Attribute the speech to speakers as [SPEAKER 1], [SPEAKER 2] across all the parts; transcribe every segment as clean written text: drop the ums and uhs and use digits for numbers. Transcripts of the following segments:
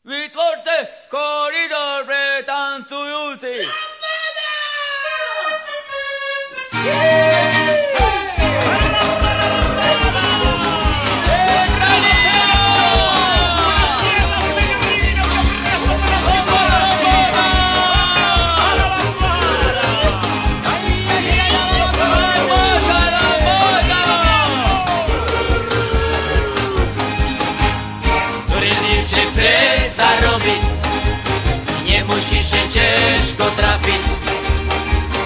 [SPEAKER 1] Vytvorte koridor pre tancujúcich.
[SPEAKER 2] Nemusíš się ciężko trafić.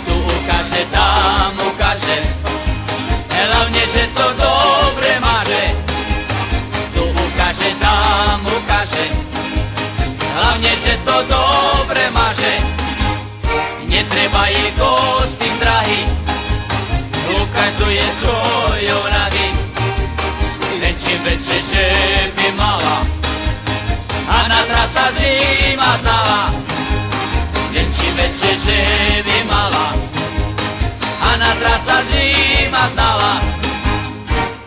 [SPEAKER 2] Tu ukaże, tam ukaże. Hlavne, že to dobre maže. Tu ukaże, tam ukaże. Hlavne, že to dobre maže. Netreba jej kostým drahy. Ukazuje svoju nahy. Len čím väčšie, že by mala. A na trasa zima znala. Len čím väčšie, že by mala. A na trasa zima znala.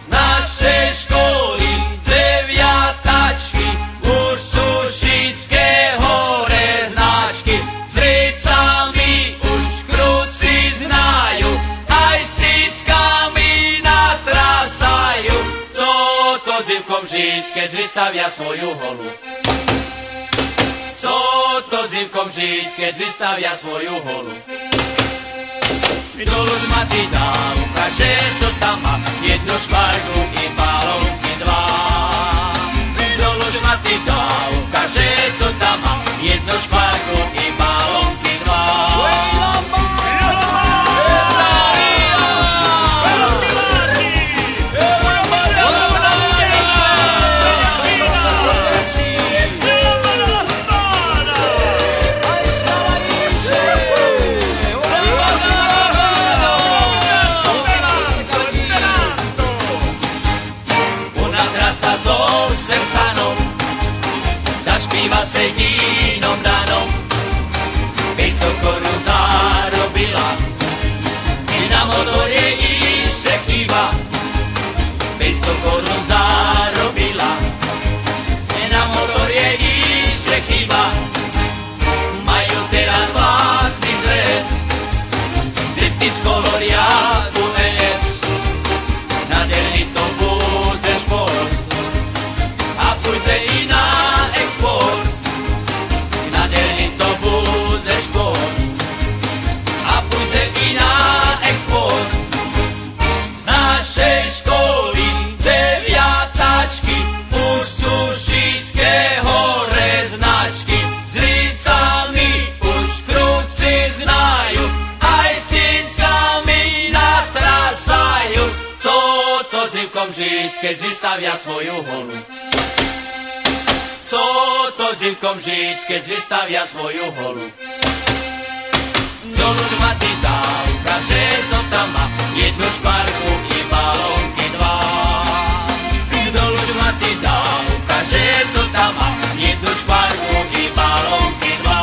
[SPEAKER 2] Z našej školy deviatačky už sú Šické hore značky. S ricami už kruci znajú, aj s cickami natrasajú. Co to dzivkom žiť, keď vystavia svoju holu? Co to dzivkom žiť, keď vystavia svoju holu? Dolu šmaty dá, ukáže, co tam má. Jednu škvarku i balónky dva. Dolu šmaty dá, ukáže, co tam má. Jednu škvarku i balónky dva. Zašpíva se jínom danom, 500 korun zarobila, i na motor je ešte chýba. 500 korun zarobila, i na motor je ešte chýba. Majú teraz vlastný zväz, striptiz koloriátu NS. Nadelný to bude šport, a pôjde i na export. Nadelný to bude šport, a pôjde i na export. Z našej školy deviatačky už sú Šické hore značky. S ricami už kruci znajú, aj s cickami natrasajú. Co to dzivkom žiť, keď vystavia svoju holu? Co to dzivkom žiť, keď vystavia svoju holu? Dolu šmaty dá, ukáže, co tam má. Jednu škvarku i balónky dva. Dolu šmaty dá, ukáže, co tam má. Jednu škvarku i balónky dva.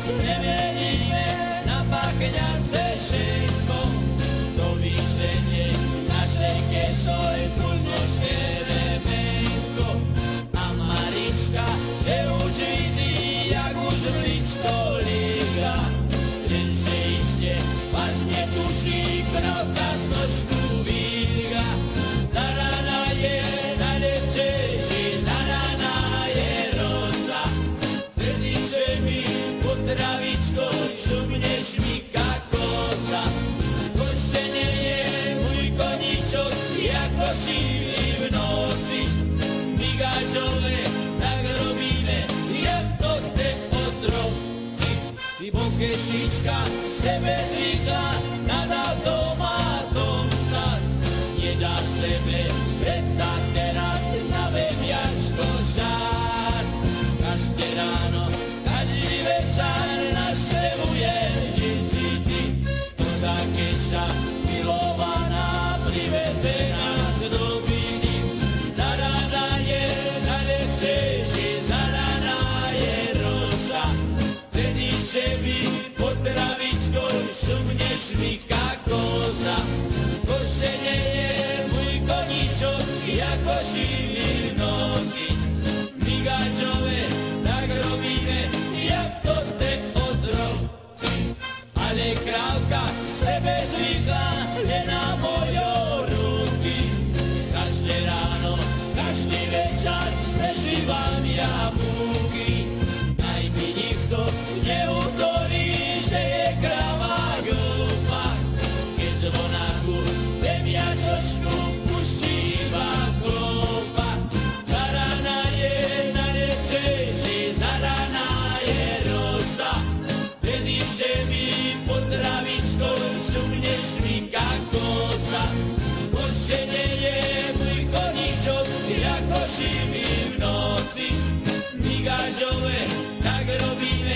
[SPEAKER 3] Nemeníme na pachňance šejko, do výšenie našej kešoj kulnoške. kešička sebe zvykla nad automatom stať. Nedá sebe predsa teraz na veviačko žár. Každé ráno, každý večer naševuje, či si ty to tá keša milovaná privezená do viny. Zaraná je najlepšejší, zaraná je rosa. Predíše mi pod travičkou, šumne šmyká kosa. Košene je môj koníčok, ako živý v noci. My gačové tak robíme, jak to te otroci. Ale krávka sebe zvykla len na mojo ruky. Každé ráno, každý večer prežívam ja múky. Aj mi nikto neútorí, že je kráva glúpa. Keď zvonáku veviačočku pustí iba klopa. Zaraná je najlepšejší, zaraná je rosa. Predíše mi pod travičkou, šumne šmyká kosa. Košene je môj koníčok, ako živý v noci. My gačové tak robíme,